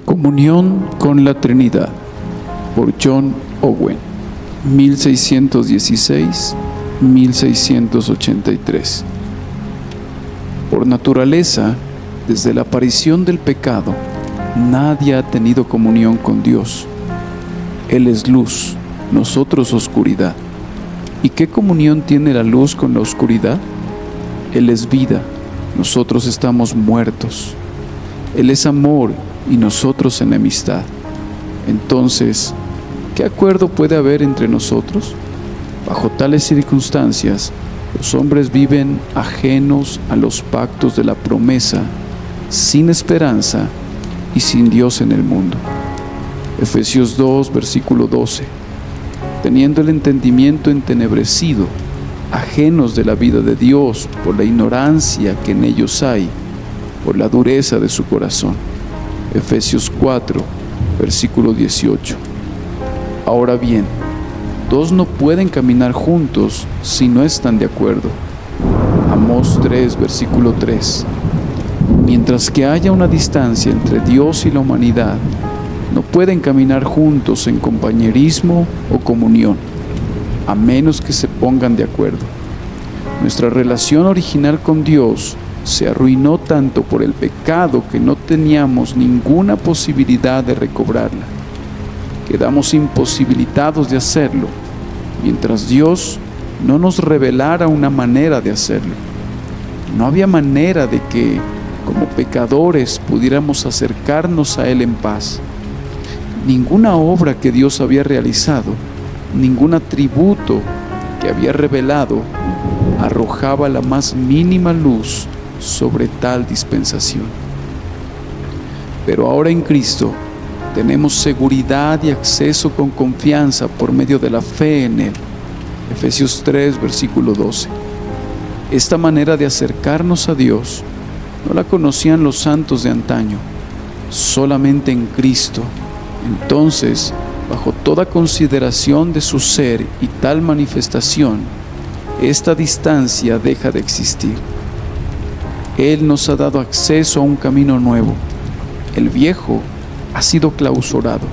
Comunión con la Trinidad, por John Owen, 1616-1683. Por naturaleza, desde la aparición del pecado, nadie ha tenido comunión con Dios. Él es luz, nosotros oscuridad. ¿Y qué comunión tiene la luz con la oscuridad? Él es vida, nosotros estamos muertos. Él es amor y nosotros enemistad. Entonces, ¿qué acuerdo puede haber entre nosotros? Bajo tales circunstancias, los hombres viven ajenos a los pactos de la promesa, sin esperanza y sin Dios en el mundo. Efesios 2, versículo 12. Teniendo el entendimiento entenebrecido, ajenos de la vida de Dios por la ignorancia que en ellos hay, por la dureza de su corazón. Efesios 4, versículo 18. Ahora bien, dos no pueden caminar juntos si no están de acuerdo. Amós 3, versículo 3. Mientras que haya una distancia entre Dios y la humanidad, no pueden caminar juntos en compañerismo o comunión, a menos que se pongan de acuerdo. Nuestra relación original con Dios se arruinó tanto por el pecado que no teníamos ninguna posibilidad de recobrarla. Quedamos imposibilitados de hacerlo, mientras Dios no nos revelara una manera de hacerlo. No había manera de que, como pecadores, pudiéramos acercarnos a Él en paz. Ninguna obra que Dios había realizado, ningún atributo que había revelado, arrojaba la más mínima luz sobre tal dispensación. Pero ahora en Cristo tenemos seguridad y acceso con confianza por medio de la fe en Él. Efesios 3, versículo 12. Esta manera de acercarnos a Dios no la conocían los santos de antaño, solamente en Cristo. Entonces, bajo toda consideración de su ser y tal manifestación, esta distancia deja de existir. Él nos ha dado acceso a un camino nuevo. El viejo ha sido clausurado.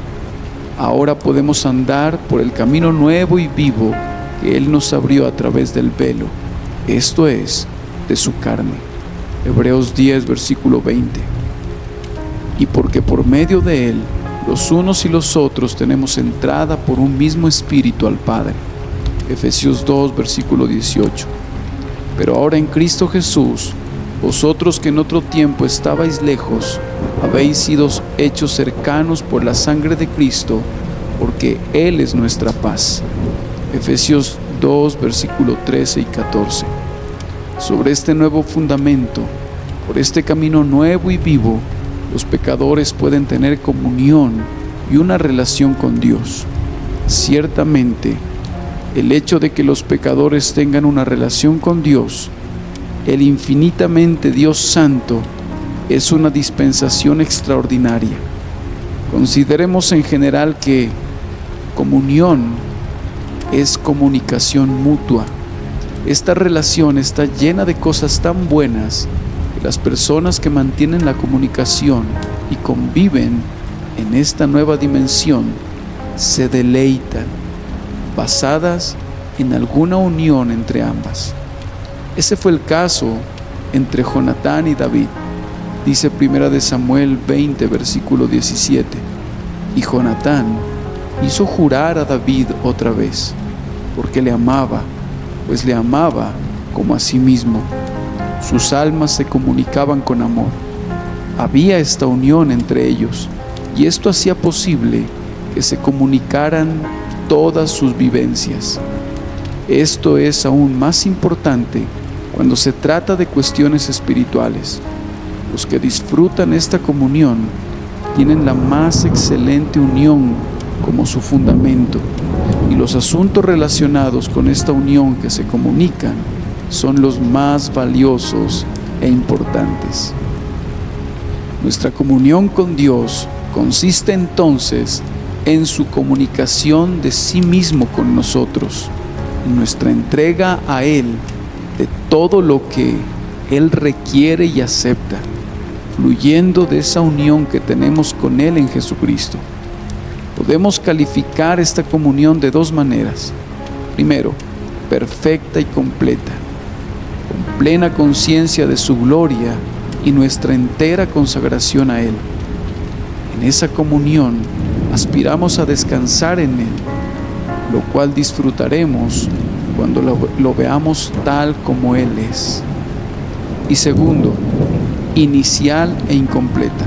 Ahora podemos andar por el camino nuevo y vivo que Él nos abrió a través del velo, esto es, de su carne. Hebreos 10, versículo 20. Y porque por medio de Él, los unos y los otros tenemos entrada por un mismo Espíritu al Padre. Efesios 2, versículo 18. Pero ahora en Cristo Jesús, vosotros que en otro tiempo estabais lejos, habéis sido hechos cercanos por la sangre de Cristo, porque Él es nuestra paz. Efesios 2, versículo 13 y 14. Sobre este nuevo fundamento, por este camino nuevo y vivo, los pecadores pueden tener comunión y una relación con Dios. Ciertamente, el hecho de que los pecadores tengan una relación con Dios, el infinitamente Dios Santo, es una dispensación extraordinaria. Consideremos en general que comunión es comunicación mutua. Esta relación está llena de cosas tan buenas que las personas que mantienen la comunicación y conviven en esta nueva dimensión se deleitan, basadas en alguna unión entre ambas. Ese fue el caso entre Jonatán y David. Dice 1 Samuel 20, versículo 17. Y Jonatán hizo jurar a David otra vez, porque le amaba, pues le amaba como a sí mismo. Sus almas se comunicaban con amor. Había esta unión entre ellos, y esto hacía posible que se comunicaran todas sus vivencias. Esto es aún más importante cuando se trata de cuestiones espirituales. Los que disfrutan esta comunión tienen la más excelente unión como su fundamento, y los asuntos relacionados con esta unión que se comunican son los más valiosos e importantes. Nuestra comunión con Dios consiste entonces en su comunicación de sí mismo con nosotros, en nuestra entrega a Él de todo lo que Él requiere y acepta. fluyendo de esa unión que tenemos con Él en Jesucristo. Podemos calificar esta comunión de dos maneras. Primero, perfecta y completa, con plena conciencia de su gloria y nuestra entera consagración a Él. En esa comunión aspiramos a descansar en Él, lo cual disfrutaremos cuando lo veamos tal como Él es. Y segundo, inicial e incompleta.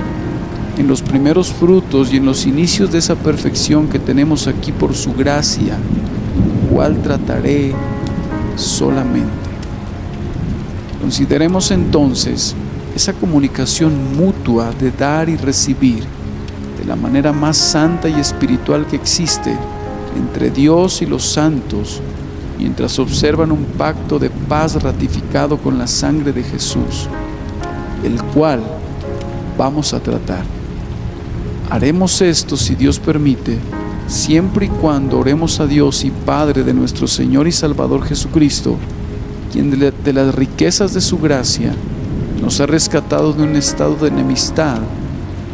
En los primeros frutos y en los inicios de esa perfección que tenemos aquí por su gracia, cual trataré solamente. Consideremos entonces esa comunicación mutua de dar y recibir de la manera más santa y espiritual que existe entre Dios y los santos, mientras observan un pacto de paz ratificado con la sangre de Jesús, el cual vamos a tratar. Haremos esto, si Dios permite, siempre y cuando oremos a Dios y Padre de nuestro Señor y Salvador Jesucristo, quien de las riquezas de su gracia nos ha rescatado de un estado de enemistad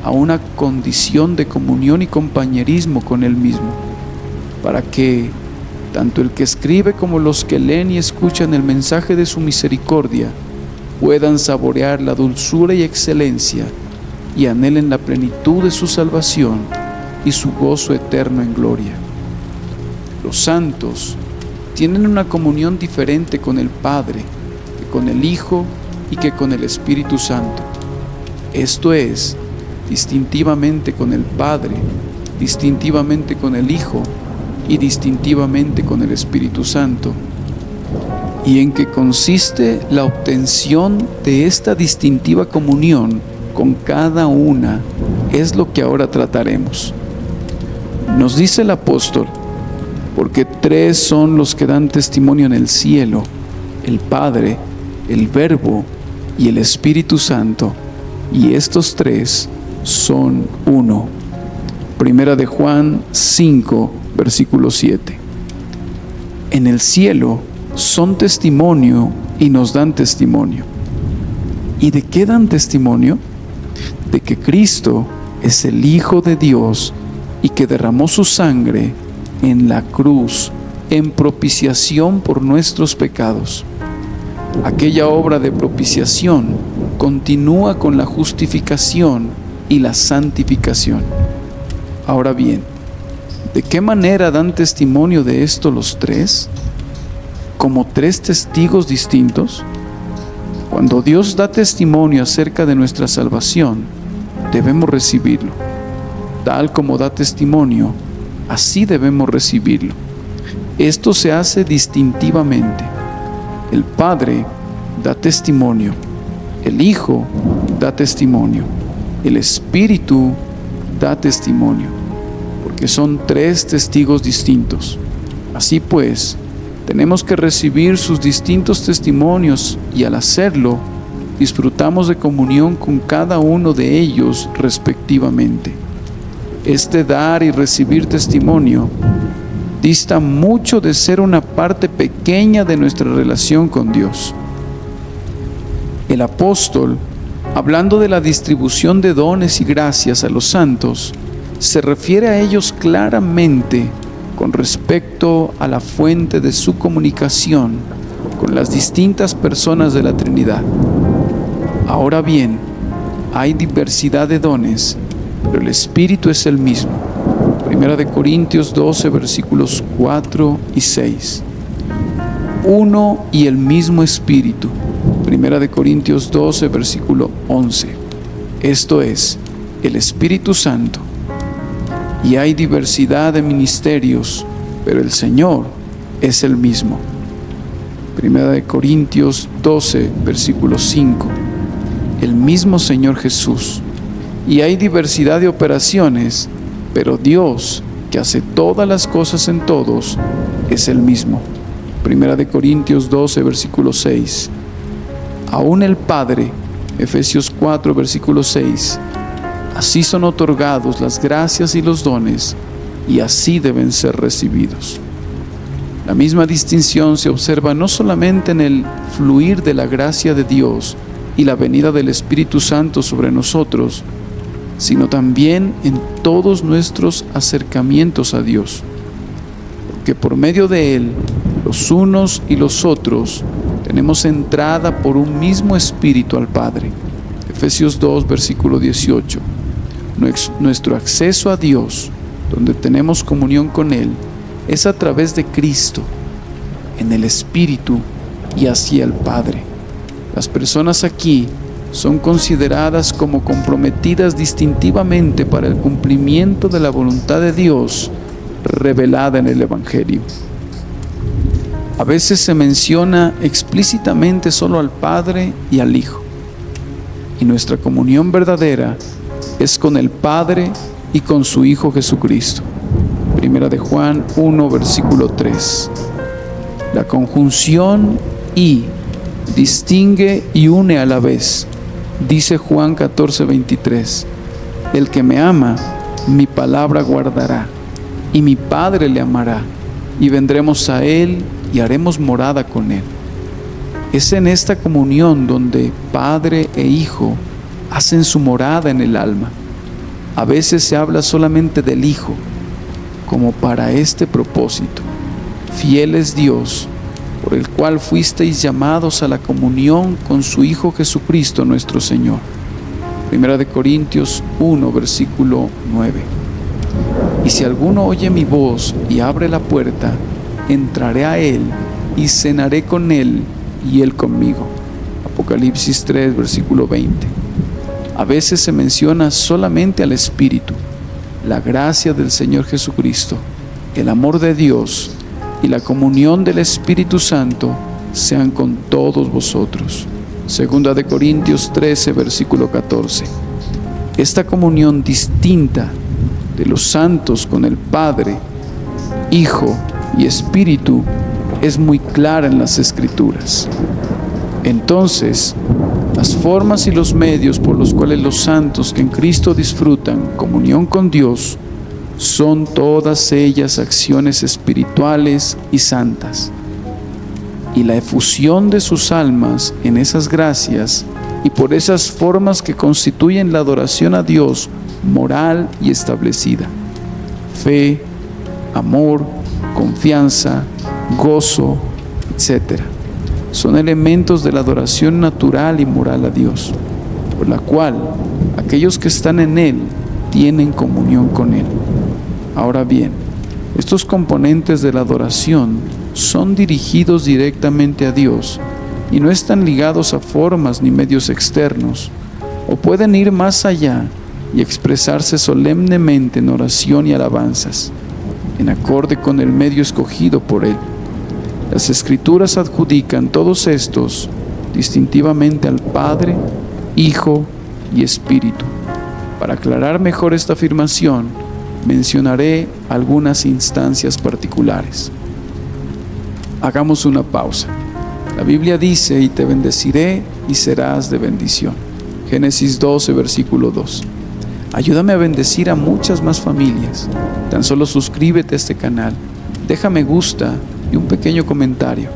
a una condición de comunión y compañerismo con Él mismo, para que tanto el que escribe como los que leen y escuchan el mensaje de su misericordia puedan saborear la dulzura y excelencia y anhelen la plenitud de su salvación y su gozo eterno en gloria. Los santos tienen una comunión diferente con el Padre, que con el Hijo y que con el Espíritu Santo. Esto es, distintivamente con el Padre, distintivamente con el Hijo y distintivamente con el Espíritu Santo. ¿Y en qué consiste la obtención de esta distintiva comunión con cada una? Es lo que ahora trataremos. Nos dice el apóstol: porque tres son los que dan testimonio en el cielo, el Padre, el Verbo y el Espíritu Santo, y estos tres son uno. Primera de Juan 5, versículo 7. En el cielo son testimonio y nos dan testimonio. ¿Y de qué dan testimonio? De que Cristo es el Hijo de Dios y que derramó su sangre en la cruz en propiciación por nuestros pecados. Aquella obra de propiciación continúa con la justificación y la santificación. Ahora bien, ¿de qué manera dan testimonio de esto los tres? ¿Como tres testigos distintos? Cuando Dios da testimonio acerca de nuestra salvación, debemos recibirlo. Tal como da testimonio, así debemos recibirlo. Esto se hace distintivamente. El Padre da testimonio, el Hijo da testimonio, el Espíritu da testimonio, porque son tres testigos distintos. Así pues, tenemos que recibir sus distintos testimonios y al hacerlo, disfrutamos de comunión con cada uno de ellos respectivamente. Este dar y recibir testimonio dista mucho de ser una parte pequeña de nuestra relación con Dios. El apóstol, hablando de la distribución de dones y gracias a los santos, se refiere a ellos claramente con respecto a la fuente de su comunicación con las distintas personas de la Trinidad. Ahora bien, hay diversidad de dones, pero el Espíritu es el mismo. Primera de Corintios 12, versículos 4 y 6. Uno y el mismo Espíritu. Primera de Corintios 12, versículo 11. Esto es, el Espíritu Santo. Y hay diversidad de ministerios, pero el Señor es el mismo. Primera de Corintios 12, versículo 5. El mismo Señor Jesús. Y hay diversidad de operaciones, pero Dios, que hace todas las cosas en todos, es el mismo. Primera de Corintios 12, versículo 6. Aún el Padre, Efesios 4, versículo 6. Así son otorgados las gracias y los dones, y así deben ser recibidos. La misma distinción se observa no solamente en el fluir de la gracia de Dios y la venida del Espíritu Santo sobre nosotros, sino también en todos nuestros acercamientos a Dios, porque por medio de Él, los unos y los otros, tenemos entrada por un mismo Espíritu al Padre. Efesios 2, versículo 18. Nuestro acceso a Dios, donde tenemos comunión con Él, es a través de Cristo, en el Espíritu y hacia el Padre. Las personas aquí son consideradas como comprometidas distintivamente para el cumplimiento de la voluntad de Dios revelada en el Evangelio. A veces se menciona explícitamente solo al Padre y al Hijo, y nuestra comunión verdadera es con el Padre y con su Hijo Jesucristo. Primera de Juan 1, versículo 3. La conjunción y distingue y une a la vez. Dice Juan 14, 23. El que me ama, mi palabra guardará, y mi Padre le amará, y vendremos a Él y haremos morada con Él. Es en esta comunión donde Padre e Hijo hacen su morada en el alma. A veces se habla solamente del Hijo, como para este propósito. Fiel es Dios, por el cual fuisteis llamados a la comunión con su Hijo Jesucristo nuestro Señor. Primera de Corintios 1, versículo 9. Y si alguno oye mi voz y abre la puerta, entraré a él y cenaré con él y él conmigo. Apocalipsis 3, versículo 20. A veces se menciona solamente al Espíritu, la gracia del Señor Jesucristo, el amor de Dios y la comunión del Espíritu Santo sean con todos vosotros. Segunda de Corintios 13, versículo 14. Esta comunión distinta de los santos con el Padre, Hijo y Espíritu es muy clara en las Escrituras. Entonces, las formas y los medios por los cuales los santos que en Cristo disfrutan comunión con Dios son todas ellas acciones espirituales y santas. Y la efusión de sus almas en esas gracias y por esas formas que constituyen la adoración a Dios moral y establecida. Fe, amor, confianza, gozo, etc. Son elementos de la adoración natural y moral a Dios, por la cual aquellos que están en Él tienen comunión con Él. Ahora bien, estos componentes de la adoración son dirigidos directamente a Dios y no están ligados a formas ni medios externos, o pueden ir más allá y expresarse solemnemente en oración y alabanzas, en acorde con el medio escogido por Él. Las Escrituras adjudican todos estos distintivamente al Padre, Hijo y Espíritu. Para aclarar mejor esta afirmación, mencionaré algunas instancias particulares. Hagamos una pausa. La Biblia dice: y te bendeciré y serás de bendición. Génesis 12, versículo 2. Ayúdame a bendecir a muchas más familias. Tan solo suscríbete a este canal, deja me gusta y un pequeño comentario.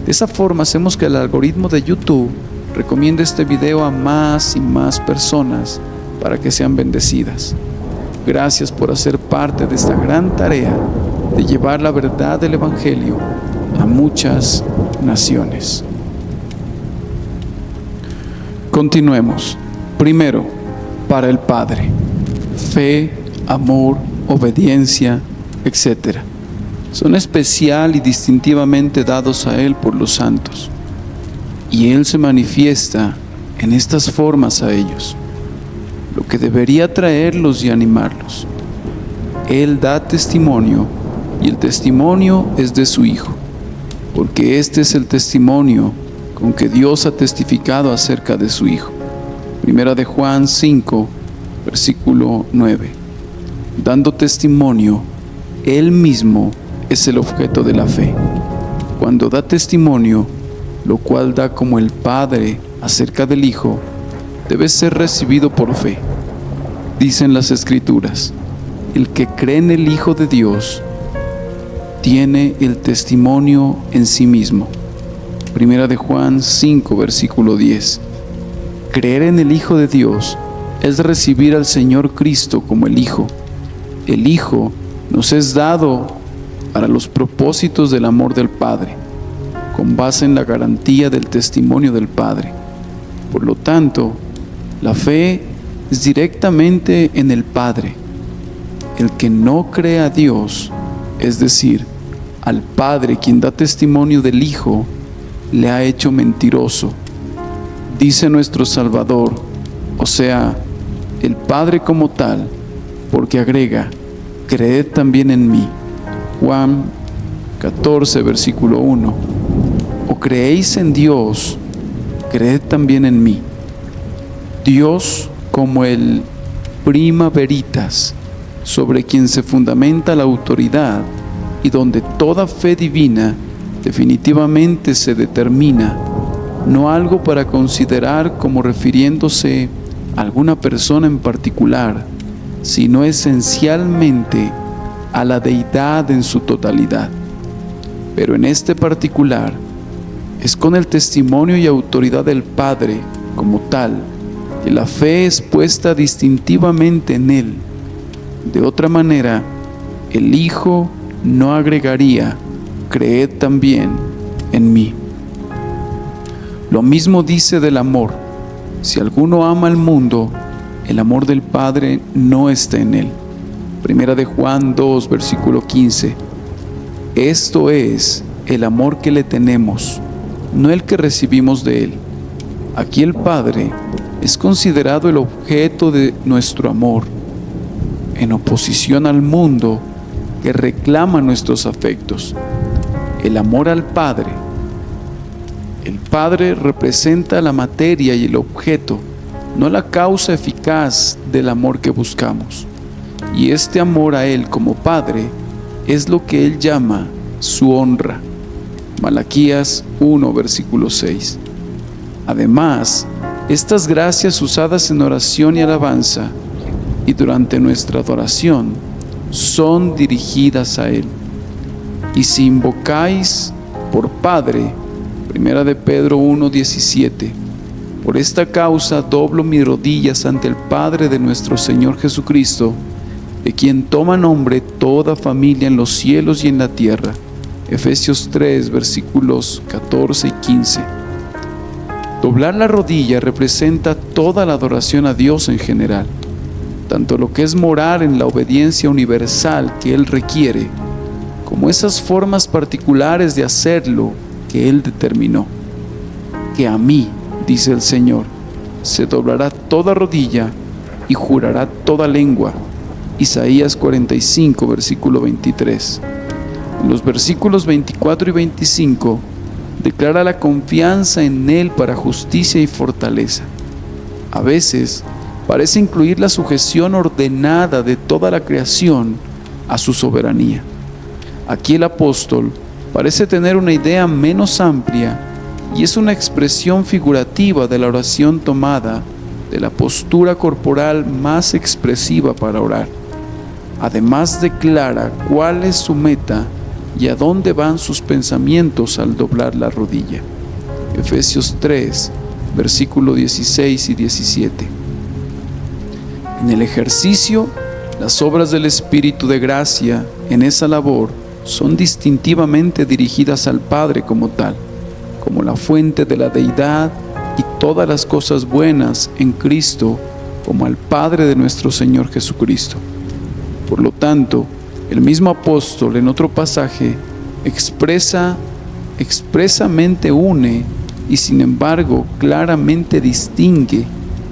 De esa forma hacemos que el algoritmo de YouTube recomiende este video a más y más personas para que sean bendecidas. Gracias por hacer parte de esta gran tarea de llevar la verdad del Evangelio a muchas naciones. Continuemos. Primero, para el Padre: fe, amor, obediencia, etc. Son especial y distintivamente dados a Él por los santos, y Él se manifiesta en estas formas a ellos, lo que debería atraerlos y animarlos. Él da testimonio, y el testimonio es de su Hijo, porque este es el testimonio con que Dios ha testificado acerca de su Hijo. Primera de Juan 5, versículo 9. Dando testimonio, Él mismo es el objeto de la fe. Cuando da testimonio, lo cual da como el Padre acerca del Hijo, debe ser recibido por fe. Dicen las Escrituras: el que cree en el Hijo de Dios tiene el testimonio en sí mismo. Primera de Juan 5, versículo 10. Creer en el Hijo de Dios es recibir al Señor Cristo como el Hijo. El Hijo nos es dado para los propósitos del amor del Padre, con base en la garantía del testimonio del Padre. Por lo tanto, la fe es directamente en el Padre. El que no cree a Dios, es decir, al Padre quien da testimonio del Hijo, le ha hecho mentiroso. Dice nuestro Salvador, o sea, el Padre como tal, porque agrega, creed también en mí. Juan 14, versículo 1. O creéis en Dios, creed también en mí. Dios como el prima veritas, sobre quien se fundamenta la autoridad y donde toda fe divina definitivamente se determina, no algo para considerar como refiriéndose a alguna persona en particular, sino esencialmente a la deidad en su totalidad. Pero en este particular, es con el testimonio y autoridad del Padre como tal, que la fe es puesta distintivamente en Él. De otra manera, el Hijo no agregaría, creed también en mí. Lo mismo dice del amor. Si alguno ama al mundo, el amor del Padre no está en él. Primera de Juan 2, versículo 15. Esto es el amor que le tenemos, no el que recibimos de él. Aquí el Padre es considerado el objeto de nuestro amor, en oposición al mundo que reclama nuestros afectos. El amor al Padre. El Padre representa la materia y el objeto, no la causa eficaz del amor que buscamos. Y este amor a Él como Padre es lo que Él llama su honra. Malaquías 1, versículo 6. Además, estas gracias usadas en oración y alabanza y durante nuestra adoración son dirigidas a Él. Y si invocáis por Padre, Primera de Pedro 1:17, por esta causa doblo mis rodillas ante el Padre de nuestro Señor Jesucristo, de quien toma nombre toda familia en los cielos y en la tierra. Efesios 3, versículos 14 y 15. Doblar la rodilla representa toda la adoración a Dios en general, tanto lo que es moral en la obediencia universal que Él requiere, como esas formas particulares de hacerlo que Él determinó. Que a mí, dice el Señor, se doblará toda rodilla y jurará toda lengua. Isaías 45, versículo 23. En los versículos 24 y 25, declara la confianza en Él para justicia y fortaleza. A veces, parece incluir la sujeción ordenada de toda la creación a su soberanía. Aquí el apóstol parece tener una idea menos amplia y es una expresión figurativa de la oración tomada de la postura corporal más expresiva para orar. Además declara cuál es su meta y a dónde van sus pensamientos al doblar la rodilla. Efesios 3, versículo 16 y 17. En el ejercicio, las obras del Espíritu de gracia en esa labor son distintivamente dirigidas al Padre como tal, como la fuente de la deidad y todas las cosas buenas en Cristo, como al Padre de nuestro Señor Jesucristo. Por lo tanto, el mismo apóstol en otro pasaje expresamente une y sin embargo claramente distingue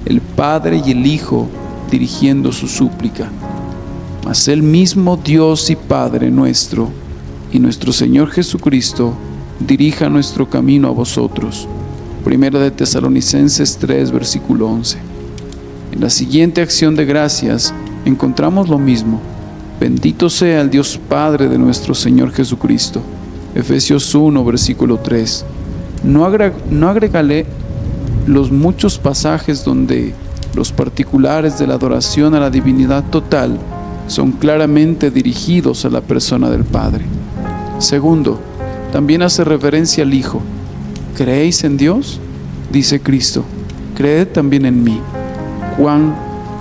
el Padre y el Hijo dirigiendo su súplica. Mas el mismo Dios y Padre nuestro y nuestro Señor Jesucristo dirija nuestro camino a vosotros. Primera de Tesalonicenses 3, versículo 11. En la siguiente acción de gracias encontramos lo mismo. Bendito sea el Dios Padre de nuestro Señor Jesucristo. Efesios 1, versículo 3. No agregaré los muchos pasajes donde los particulares de la adoración a la divinidad total son claramente dirigidos a la persona del Padre. Segundo, también hace referencia al Hijo. ¿Creéis en Dios? Dice Cristo. creed también en mí. Juan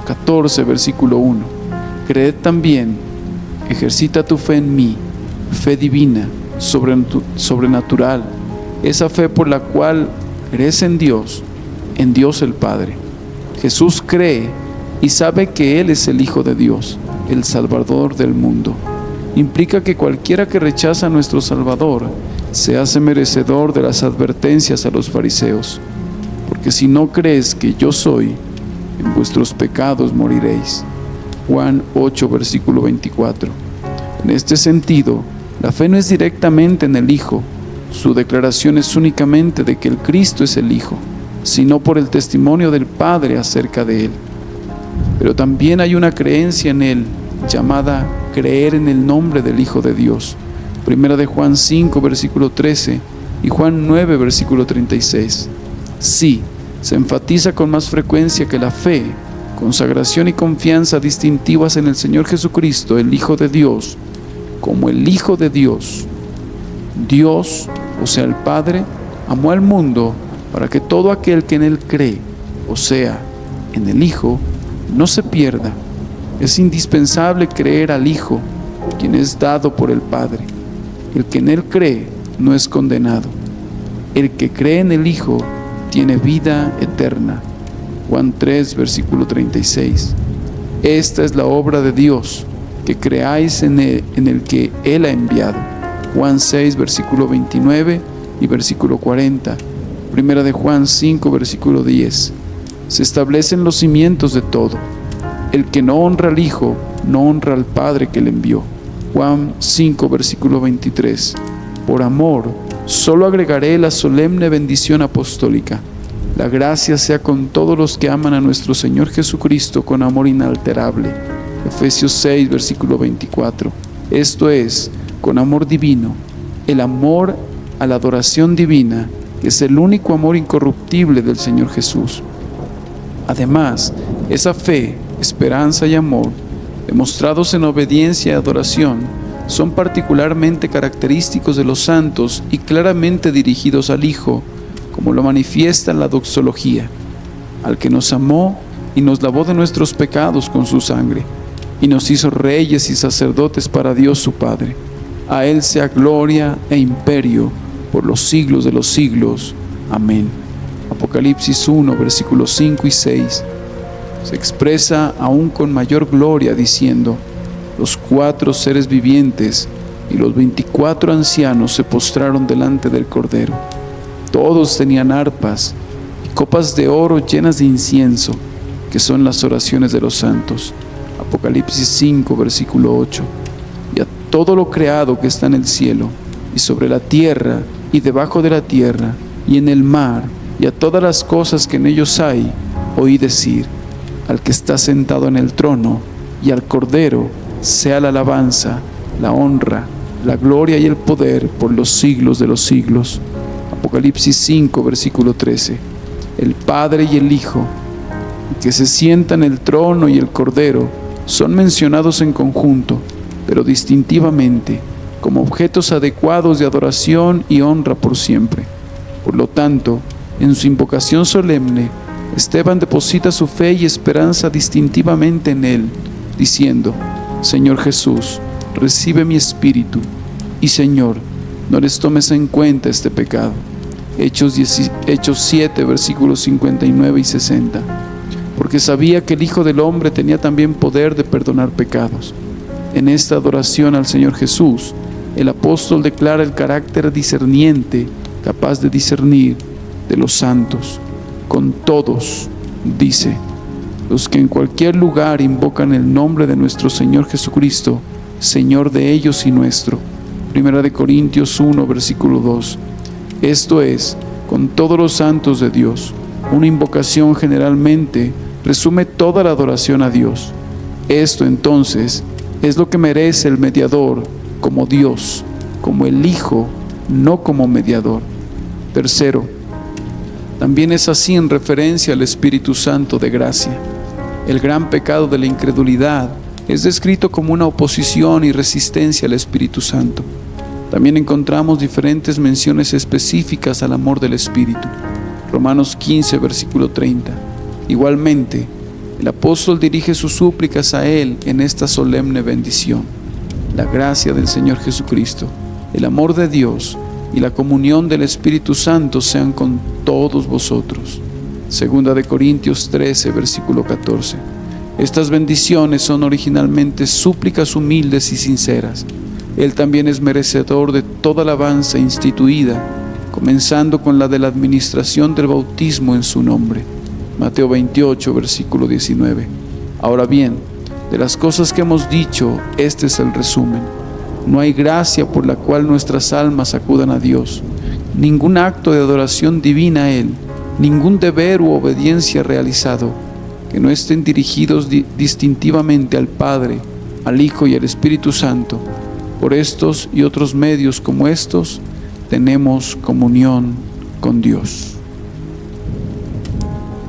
14, versículo 1. Creed también, ejercita tu fe en mí, fe divina, sobrenatural, esa fe por la cual crees en Dios el Padre. Jesús cree y sabe que Él es el Hijo de Dios, el Salvador del mundo. Implica que cualquiera que rechaza a nuestro Salvador se hace merecedor de las advertencias a los fariseos, porque si no crees que yo soy, en vuestros pecados moriréis. Juan 8, versículo 24. En este sentido, la fe no es directamente en el Hijo, su declaración es únicamente de que el Cristo es el Hijo, sino por el testimonio del Padre acerca de Él. Pero también hay una creencia en Él, llamada creer en el nombre del Hijo de Dios. Primera de Juan 5, versículo 13 y Juan 9, versículo 36. Sí, se enfatiza con más frecuencia que la fe, consagración y confianza distintivas en el Señor Jesucristo, el Hijo de Dios, como el Hijo de Dios. Dios, o sea el Padre, amó al mundo para que todo aquel que en Él cree, o sea, en el Hijo, no se pierda. Es indispensable creer al Hijo, quien es dado por el Padre. El que en Él cree no es condenado. El que cree en el Hijo tiene vida eterna. Juan 3, versículo 36. Esta es la obra de Dios, que creáis en el que Él ha enviado. Juan 6, versículo 29 y versículo 40. Primera de Juan 5, versículo 10. Se establecen los cimientos de todo. El que no honra al Hijo, no honra al Padre que le envió. Juan 5, versículo 23. Por amor, solo agregaré la solemne bendición apostólica. La gracia sea con todos los que aman a nuestro Señor Jesucristo con amor inalterable. Efesios 6, versículo 24. Esto es, con amor divino, el amor a la adoración divina, que es el único amor incorruptible del Señor Jesús. Además, esa fe, esperanza y amor, demostrados en obediencia y adoración, son particularmente característicos de los santos y claramente dirigidos al Hijo, como lo manifiesta la doxología, al que nos amó y nos lavó de nuestros pecados con su sangre, y nos hizo reyes y sacerdotes para Dios su Padre. A Él sea gloria e imperio por los siglos de los siglos. Amén. Apocalipsis 1, versículos 5 y 6. Se expresa aún con mayor gloria diciendo: los 4 seres vivientes y los 24 ancianos se postraron delante del Cordero. Todos tenían arpas y copas de oro llenas de incienso, que son las oraciones de los santos. Apocalipsis 5, versículo 8. Y a todo lo creado que está en el cielo, y sobre la tierra, y debajo de la tierra, y en el mar, y a todas las cosas que en ellos hay, oí decir: al que está sentado en el trono, y al Cordero, sea la alabanza, la honra, la gloria y el poder por los siglos de los siglos. Apocalipsis 5, versículo 13. El Padre y el Hijo, que se sientan en el trono y el Cordero, son mencionados en conjunto, pero distintivamente, como objetos adecuados de adoración y honra por siempre. Por lo tanto, en su invocación solemne, Esteban deposita su fe y esperanza distintivamente en Él, diciendo: Señor Jesús, recibe mi espíritu, y Señor, no les tomes en cuenta este pecado. Hechos 7, versículos 59 y 60. Porque sabía que el Hijo del Hombre tenía también poder de perdonar pecados. En esta adoración al Señor Jesús, el apóstol declara el carácter discerniente, capaz de discernir de los santos. Con todos, dice, los que en cualquier lugar invocan el nombre de nuestro Señor Jesucristo, Señor de ellos y nuestro. Primera de Corintios 1, versículo 2. Esto es, con todos los santos de Dios. Una invocación generalmente resume toda la adoración a Dios. Esto entonces es lo que merece el mediador como Dios, como el Hijo, no como mediador. Tercero, también es así en referencia al Espíritu Santo de gracia. El gran pecado de la incredulidad es descrito como una oposición y resistencia al Espíritu Santo. También encontramos diferentes menciones específicas al amor del Espíritu. Romanos 15, versículo 30. Igualmente, el apóstol dirige sus súplicas a Él en esta solemne bendición. La gracia del Señor Jesucristo, el amor de Dios y la comunión del Espíritu Santo sean con todos vosotros. Segunda de Corintios 13, versículo 14. Estas bendiciones son originalmente súplicas humildes y sinceras. Él también es merecedor de toda alabanza instituida, comenzando con la de la administración del bautismo en su nombre. Mateo 28, versículo 19. Ahora bien, de las cosas que hemos dicho, este es el resumen. No hay gracia por la cual nuestras almas acudan a Dios, ningún acto de adoración divina a Él, ningún deber u obediencia realizado, que no estén dirigidos distintivamente al Padre, al Hijo y al Espíritu Santo. Por estos y otros medios como estos, tenemos comunión con Dios.